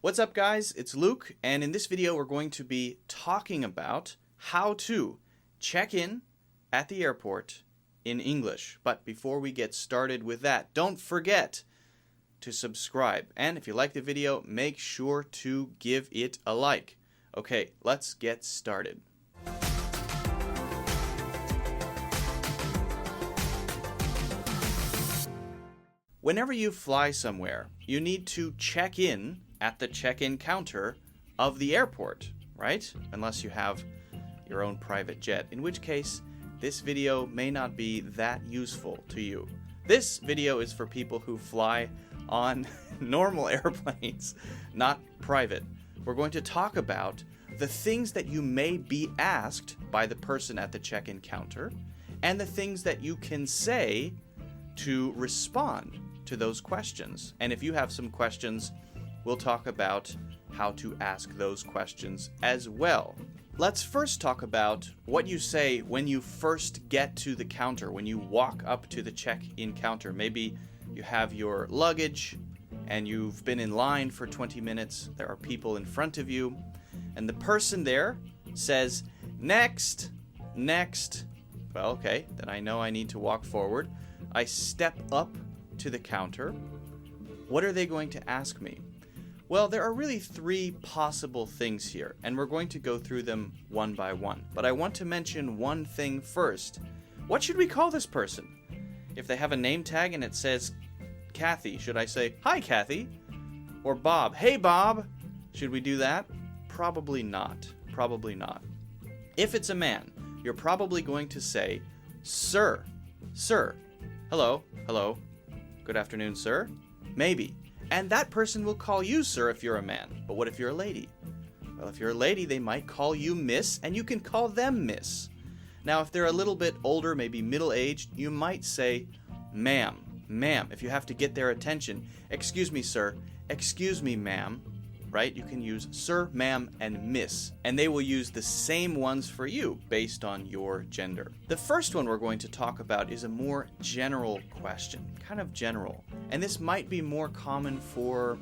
What's up, guys? It's Luke, and in this video we're going to be talking about how to check in at the airport in English. But before we get started with that, don't forget to subscribe. And if you like the video, make sure to give it a like. Okay, let's get started. Whenever you fly somewhere, you need to check in at the check-in counter of the airport, right? Unless you have your own private jet, in which case this video may not be that useful to you. This video is for people who fly on normal airplanes, not private. We're going to talk about the things that you may be asked by the person at the check-in counter and the things that you can say to respond to those questions. And if you have some questions, we'll talk about how to ask those questions as well. Let's first talk about what you say when you first get to the counter, when you walk up to the check-in counter. Maybe you have your luggage and you've been in line for 20 minutes. There are people in front of you, and the person there says, "Next, next." Well, okay, then I know I need to walk forward. I step up to the counter. What are they going to ask me? Well, there are really three possible things here, and we're going to go through them one by one. But I want to mention one thing first. What should we call this person? If they have a name tag and it says Kathy, should I say, "Hi, Kathy"? Or Bob, "Hey, Bob"? Should we do that? Probably not. Probably not. If it's a man, you're probably going to say, "Sir, sir." "Hello, hello. Good afternoon, sir." Maybe. And that person will call you sir if you're a man. But what if you're a lady? Well, if you're a lady, they might call you miss, and you can call them miss. Now, if they're a little bit older, maybe middle-aged, you might say ma'am, ma'am, if you have to get their attention. "Excuse me, sir." "Excuse me, ma'am." Right? You can use sir, ma'am, and miss, and they will use the same ones for you based on your gender. The first one we're going to talk about is a more general question, kind of general, and this might be more common for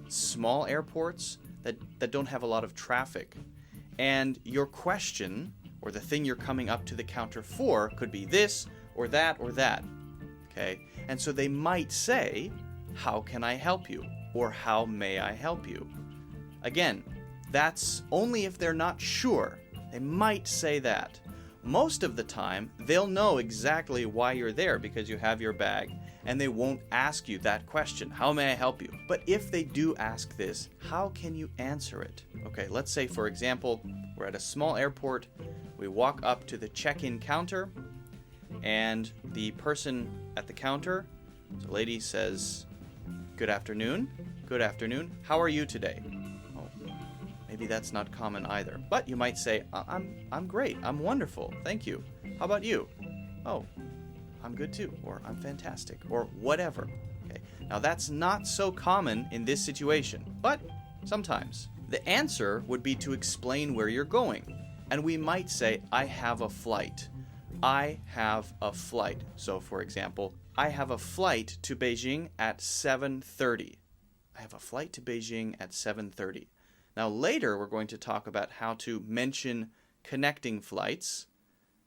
small airports that don't have a lot of traffic. And your question, or the thing you're coming up to the counter for, could be this or that or that. Okay? And so they might say, "How can I help you?" or "How may I help you?" Again, that's only if they're not sure. They might say that. Most of the time, they'll know exactly why you're there because you have your bag, and they won't ask you that question, "How may I help you?" But if they do ask this, how can you answer it? Okay, let's say, for example, we're at a small airport. We walk up to the check-in counter, and the person at the counter, the lady, says, "Good afternoon. Good afternoon. How are you today?" Maybe that's not common either. But you might say, I'm great. I'm wonderful. Thank you. How about you?" "Oh, I'm good too." Or "I'm fantastic." Or whatever. Okay. Now that's not so common in this situation, but sometimes. The answer would be to explain where you're going. And we might say, "I have a flight." I have a flight. So for example, "I have a flight to Beijing at 7:30. I have a flight to Beijing at 7:30. Now later we're going to talk about how to mention connecting flights,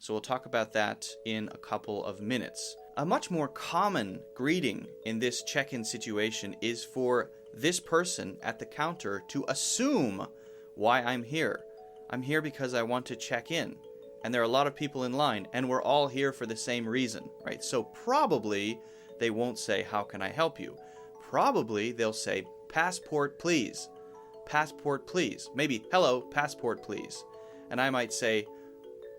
so we'll talk about that in a couple of minutes. A much more common greeting in this check-in situation is for this person at the counter to assume why I'm here. I'm here because I want to check in, and there are a lot of people in line, and we're all here for the same reason, right? So probably they won't say, "How can I help you?" Probably they'll say, "Passport, please. Passport, please." Maybe, "Hello, passport, please." And I might say,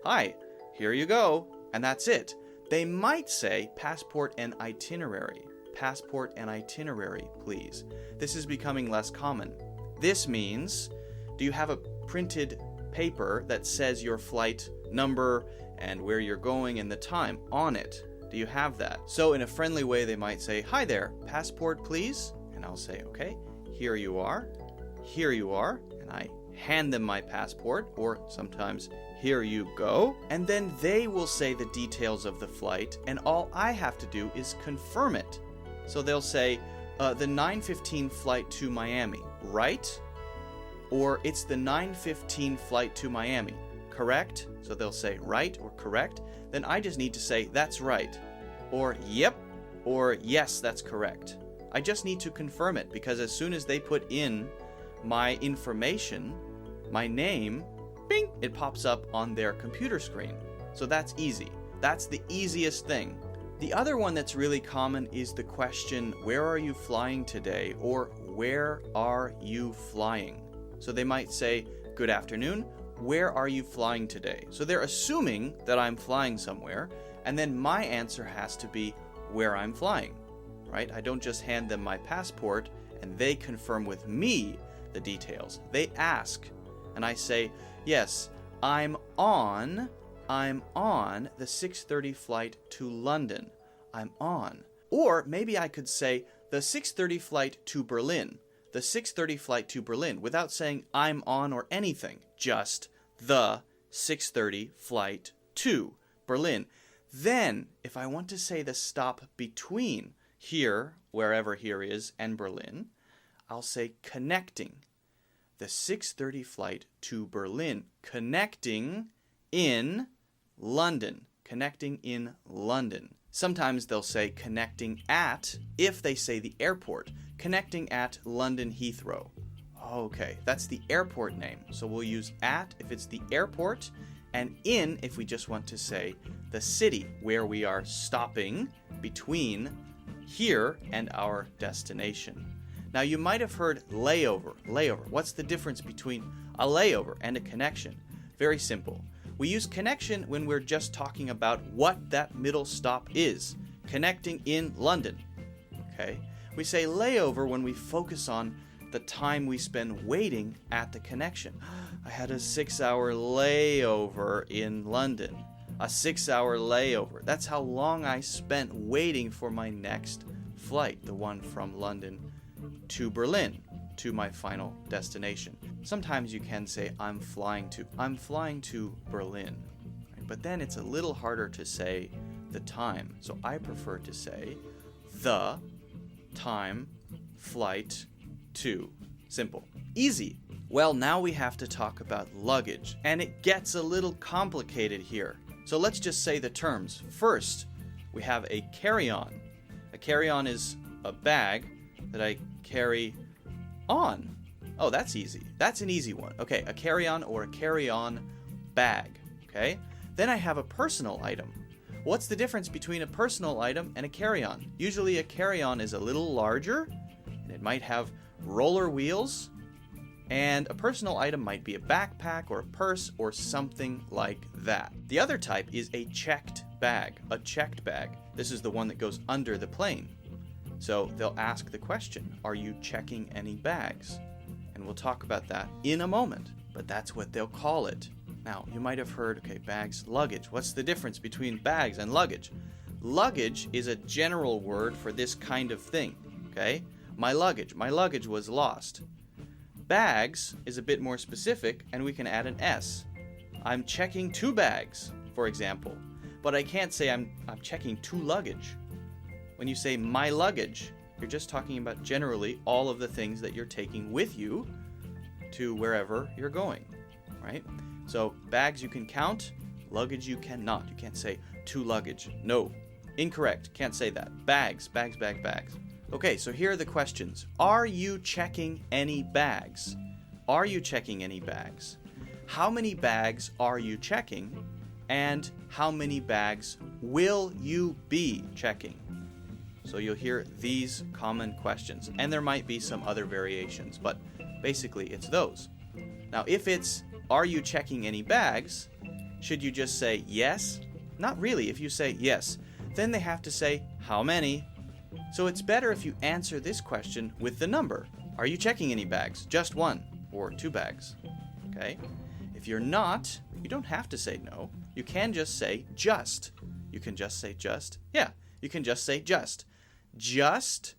"Hi, here you go." And that's it. They might say, "Passport and itinerary. Passport and itinerary, please." This is becoming less common. This means, do you have a printed paper that says your flight number and where you're going and the time on it? Do you have that? So in a friendly way, they might say, "Hi there, passport, please." And I'll say, "Okay, here you are. Here you are." And I hand them my passport, or sometimes, "Here you go." And then they will say the details of the flight, and all I have to do is confirm it. So they'll say, the 9:15 flight to Miami, right? Or it's the 9:15 flight to Miami, correct? So they'll say right or correct. Then I just need to say that's right, or yep, or yes, that's correct. I just need to confirm it, because as soon as they put in my information, my name, bing, it pops up on their computer screen. So that's easy. That's the easiest thing. The other one that's really common is the question, where are you flying today? Or where are you flying? So they might say, good afternoon, where are you flying today? So they're assuming that I'm flying somewhere, and then my answer has to be where I'm flying, right? I don't just hand them my passport and they confirm with me the details. They ask, and I say, yes, I'm on the 6:30 flight to London. I'm on. Or maybe I could say the 6:30 flight to Berlin. The 6:30 flight to Berlin without saying I'm on or anything. Just the 6:30 flight to Berlin. Then, if I want to say the stop between here, wherever here is, and Berlin, I'll say connecting. The 6:30 flight to Berlin, connecting in London. Connecting in London. Sometimes they'll say connecting at, if they say the airport. Connecting at London Heathrow. Okay, that's the airport name. So we'll use at if it's the airport, and in if we just want to say the city where we are stopping between here and our destination. Now you might have heard layover. Layover. What's the difference between a layover and a connection? Very simple. We use connection when we're just talking about what that middle stop is. Connecting in London. Okay? We say layover when we focus on the time we spend waiting at the connection. I had a 6-hour layover in London. A 6-hour layover. That's how long I spent waiting for my next flight, the one from London to Berlin, to my final destination. Sometimes you can say I'm flying to Berlin. But then it's a little harder to say the time. So I prefer to say the time flight to. Simple. Easy. Well, now we have to talk about luggage, and it gets a little complicated here. So let's just say the terms. First, we have a carry-on. A carry-on is a bag that I carry on. Oh, that's easy. That's an easy one. Okay, a carry-on or a carry-on bag. Okay? Then I have a personal item. What's the difference between a personal item and a carry-on? Usually a carry-on is a little larger, and it might have roller wheels, and a personal item might be a backpack or a purse or something like that. The other type is a checked bag, a checked bag. This is the one that goes under the plane. So they'll ask the question, are you checking any bags? And we'll talk about that in a moment, but that's what they'll call it. Now, you might have heard, okay, bags, luggage. What's the difference between bags and luggage? Luggage is a general word for this kind of thing, okay? My luggage was lost. Bags is a bit more specific, and we can add an S. I'm checking 2 bags, for example, but I can't say I'm checking 2 luggage. When you say my luggage, you're just talking about generally all of the things that you're taking with you to wherever you're going, right? So bags you can count, luggage you cannot. You can't say 2 luggage. No, incorrect. Can't say that. Bags. Okay, so here are the questions. Are you checking any bags? Are you checking any bags? How many bags are you checking? And how many bags will you be checking? So you'll hear these common questions, and there might be some other variations, but basically it's those. Now, if it's, are you checking any bags? Should you just say yes? Not really. If you say yes, then they have to say how many. So it's better if you answer this question with the number. Are you checking any bags? Just 1 or 2 bags. Okay? If you're not, you don't have to say no. You can just say just. You can just say just. Yeah, you can just say just. Just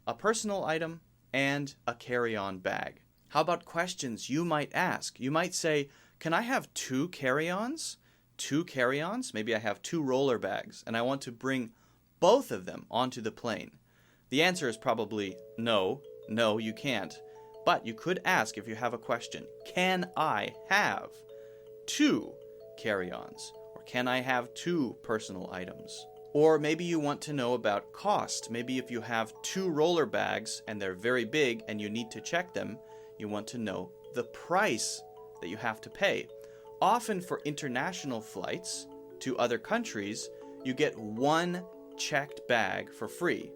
a personal item and a carry-on bag. How about questions you might ask? You might say, can I have 2 carry-ons? 2 carry-ons? Maybe I have 2 roller bags and I want to bring both of them onto the plane. The answer is probably no, you can't. But you could ask if you have a question, can I have 2 carry-ons? Or can I have 2 personal items? Or maybe you want to know about cost. Maybe if you have 2 roller bags and they're very big and you need to check them, you want to know the price that you have to pay. Often for international flights to other countries, you get 1 checked bag for free.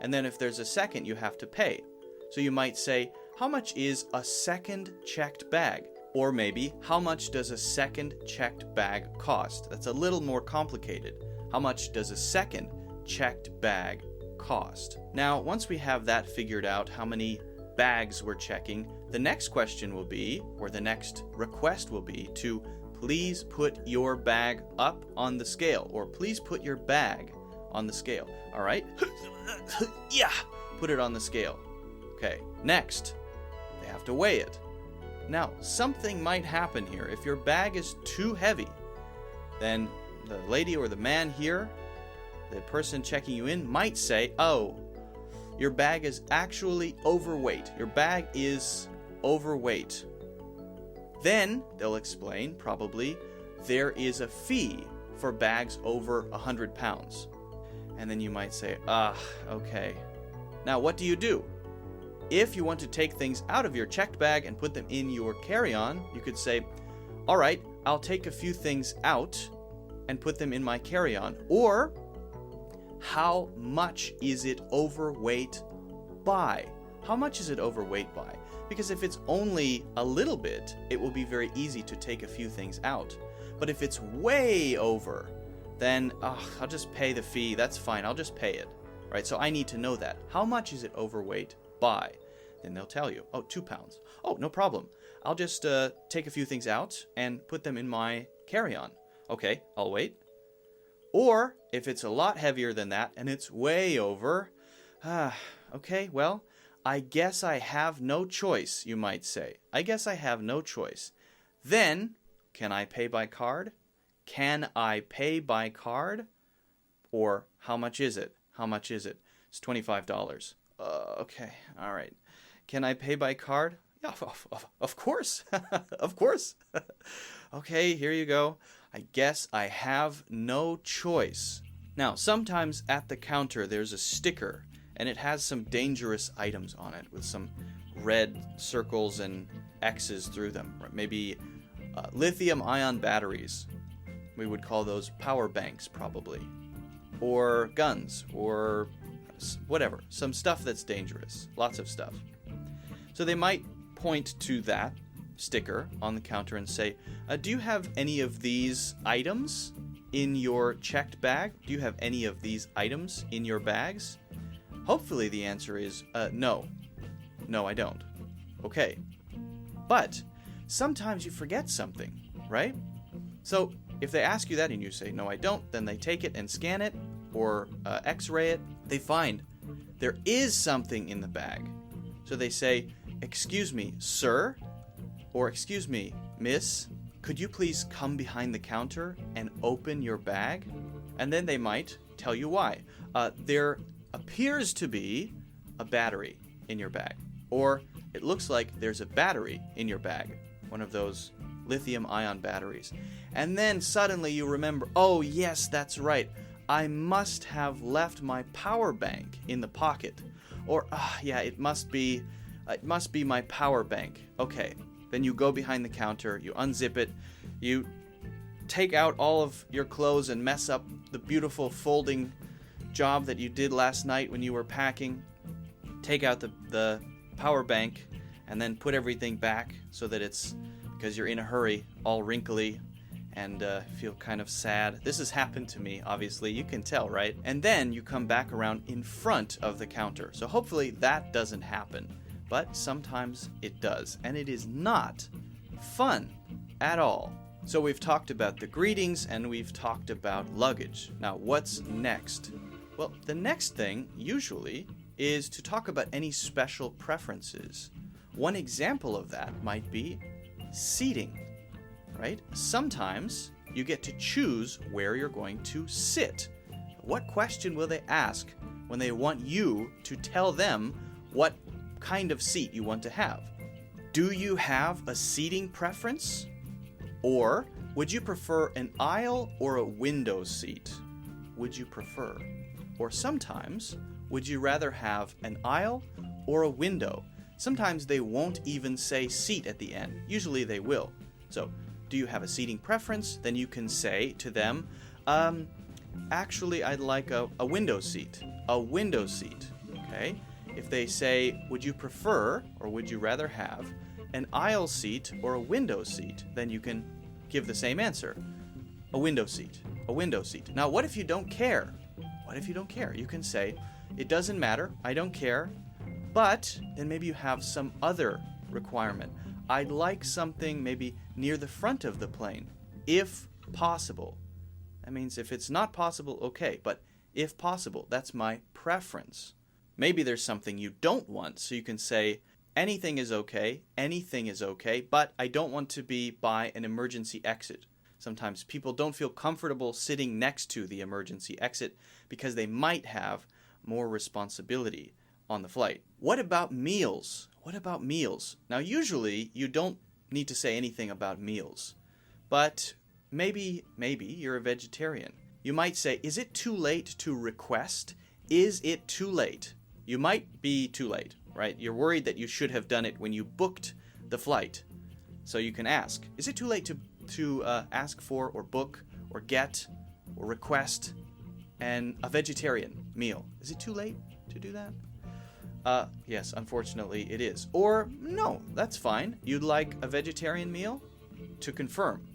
And then if there's a second, you have to pay. So you might say, how much is a second checked bag? Or maybe, how much does a second checked bag cost? That's a little more complicated. How much does a second checked bag cost? Now, once we have that figured out, how many bags we're checking, the next question will be, or the next request will be, to please put your bag up on the scale, or please put your bag on the scale. All right? Yeah, put it on the scale. Okay, next, they have to weigh it. Now, something might happen here. If your bag is too heavy, then the lady or the man here, the person checking you in, might say, oh, your bag is actually overweight. Your bag is overweight. Then, they'll explain, probably, there is a fee for bags over 100 pounds. And then you might say, okay. Now, what do? If you want to take things out of your checked bag and put them in your carry-on, you could say, all right, I'll take a few things out and put them in my carry-on. Or, how much is it overweight by? How much is it overweight by? Because if it's only a little bit, it will be very easy to take a few things out. But if it's way over, then I'll just pay the fee. That's fine. I'll just pay it. Right? So I need to know that. How much is it overweight by? Then they'll tell you, 2 pounds. Oh, no problem. I'll just take a few things out and put them in my carry-on. Okay, I'll wait. Or if it's a lot heavier than that and it's way over, okay, well, I guess I have no choice, you might say. I guess I have no choice. Then, can I pay by card? Can I pay by card? Or how much is it? How much is it? It's $25. Okay, all right. Can I pay by card? Yeah, of course. Of course. Okay, here you go. I guess I have no choice. Now, sometimes at the counter there's a sticker, and it has some dangerous items on it with some red circles and X's through them. Maybe lithium-ion batteries. We would call those power banks, probably. Or guns, or whatever. Some stuff that's dangerous. Lots of stuff. So they might point to that sticker on the counter and say, do you have any of these items in your checked bag? Do you have any of these items in your bags? Hopefully the answer is no. No, I don't. Okay. But sometimes you forget something, right? So if they ask you that and you say, no, I don't, then they take it and scan it or x-ray it. They find there is something in the bag. So they say, excuse me, sir, or excuse me, miss, could you please come behind the counter and open your bag? And then they might tell you why. There appears to be a battery in your bag. Or it looks like there's a battery in your bag. One of those lithium-ion batteries. And then suddenly you remember, oh yes, that's right. I must have left my power bank in the pocket. Or, yeah, it must be my power bank. Okay. Then you go behind the counter, you unzip it, you take out all of your clothes and mess up the beautiful folding job that you did last night when you were packing. Take out the power bank and then put everything back so that it's, because you're in a hurry, all wrinkly and feel kind of sad. This has happened to me, obviously. You can tell, right? And then you come back around in front of the counter. So hopefully that doesn't happen. But sometimes it does, and it is not fun at all. So we've talked about the greetings, and we've talked about luggage. Now, what's next? Well, the next thing, usually, is to talk about any special preferences. One example of that might be seating, right? Sometimes you get to choose where you're going to sit. What question will they ask when they want you to tell them what kind of seat you want to have. Do you have a seating preference? Or would you prefer an aisle or a window seat? Would you prefer? Or sometimes, would you rather have an aisle or a window? Sometimes they won't even say seat at the end. Usually they will. So, do you have a seating preference? Then you can say to them, actually I'd like a window seat. A window seat, okay? If they say, would you prefer or would you rather have an aisle seat or a window seat? Then you can give the same answer. A window seat. A window seat. Now, what if you don't care? What if you don't care? You can say, it doesn't matter, I don't care, but then maybe you have some other requirement. I'd like something maybe near the front of the plane, if possible. That means if it's not possible, okay, but if possible, that's my preference. Maybe there's something you don't want, so you can say, anything is okay, but I don't want to be by an emergency exit. Sometimes people don't feel comfortable sitting next to the emergency exit because they might have more responsibility on the flight. What about meals? What about meals? Now, usually you don't need to say anything about meals, but maybe you're a vegetarian. You might say, is it too late to request? Is it too late? You might be too late, right? You're worried that you should have done it when you booked the flight. So you can ask, is it too late to ask for or book or get or request a vegetarian meal? Is it too late to do that? Yes, unfortunately it is. Or, no, that's fine. You'd like a vegetarian meal? To confirm.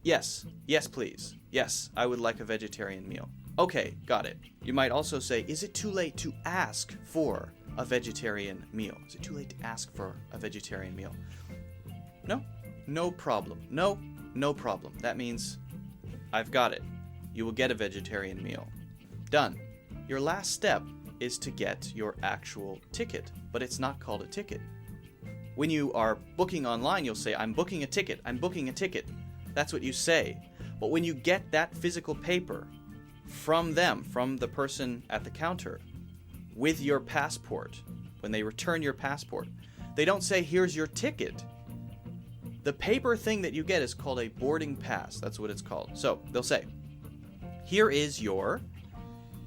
Yes, please. Yes, I would like a vegetarian meal. Okay, got it. You might also say, is it too late to ask for a vegetarian meal? Is it too late to ask for a vegetarian meal? No problem. No problem. That means I've got it. You will get a vegetarian meal. Done. Your last step is to get your actual ticket, but it's not called a ticket. When you are booking online, you'll say, I'm booking a ticket. That's what you say. But when you get that physical paper from the person at the counter, with your passport, when they return your passport, they don't say, here's your ticket. The paper thing that you get is called a boarding pass. That's what it's called. So they'll say, here is your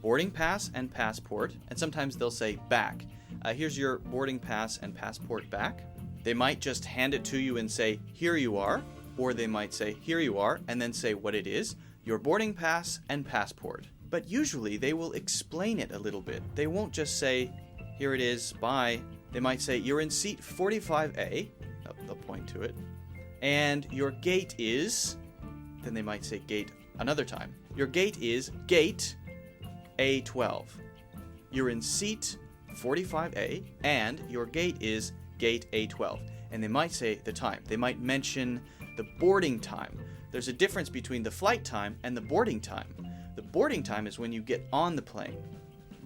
boarding pass and passport. And sometimes they'll say back. Here's your boarding pass and passport back. They might just hand it to you and say, here you are. Or they might say, here you are, and then say what it is, your boarding pass and passport. But usually they will explain it a little bit. They won't just say, here it is, bye. They might say, you're in seat 45A. They'll point to it. And your gate is, then they might say gate another time. Your gate is gate A12. You're in seat 45A, and your gate is gate A12. And they might say the time. They might mention the boarding time. There's a difference between the flight time and the boarding time. The boarding time is when you get on the plane.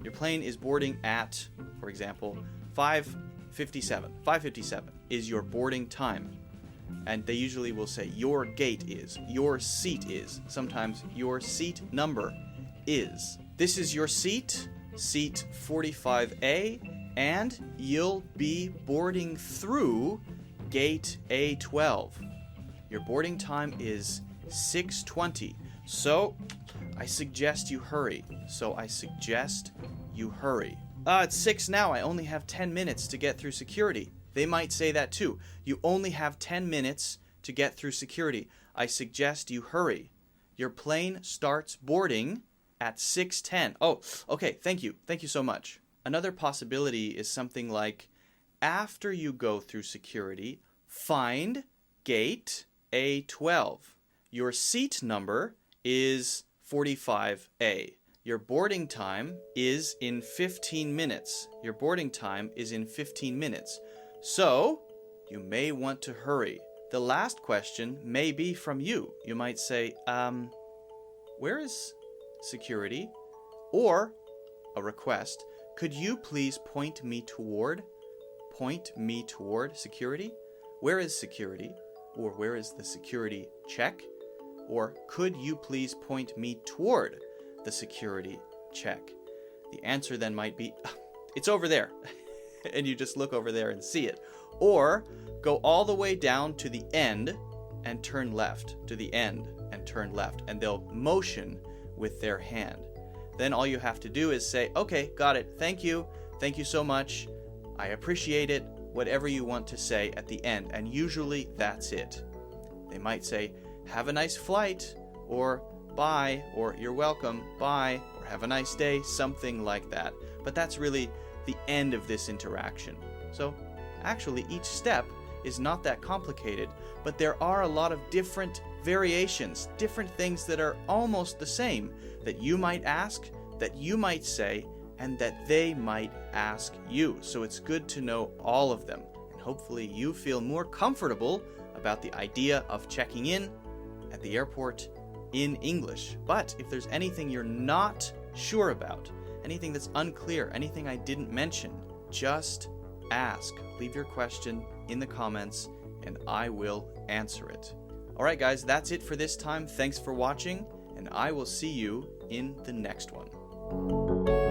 Your plane is boarding at, for example, 5:57. 5:57 is your boarding time. And they usually will say your gate is, your seat is, sometimes your seat number is. This is your seat, seat 45A, and you'll be boarding through gate A12. Your boarding time is 6:20. So I suggest you hurry. It's 6 now. I only have 10 minutes to get through security. They might say that too. You only have 10 minutes to get through security. I suggest you hurry. Your plane starts boarding at 6:10. Oh, okay. Thank you. Thank you so much. Another possibility is something like, after you go through security, find gate A12. Your seat number is 45A. Your boarding time is in 15 minutes. So, you may want to hurry. The last question may be from you. You might say, where is security? Or a request, could you please point me toward security? Where is security? Or where is the security check? Or could you please point me toward the security check? The answer then might be, it's over there. And you just look over there and see it. Or go all the way down to the end and turn left, to the end and turn left. And they'll motion with their hand. Then all you have to do is say, okay, got it. Thank you. Thank you so much. I appreciate it. Whatever you want to say at the end. And usually that's it. They might say, have a nice flight, or bye, or you're welcome, bye, or have a nice day, something like that. But that's really the end of this interaction. So actually each step is not that complicated, but there are a lot of different variations, different things that are almost the same that you might ask, that you might say, and that they might ask you. So it's good to know all of them. And hopefully you feel more comfortable about the idea of checking in at the airport in English. But if there's anything you're not sure about, anything that's unclear, anything I didn't mention, just ask. Leave your question in the comments and I will answer it. Alright guys, that's it for this time. Thanks for watching and I will see you in the next one.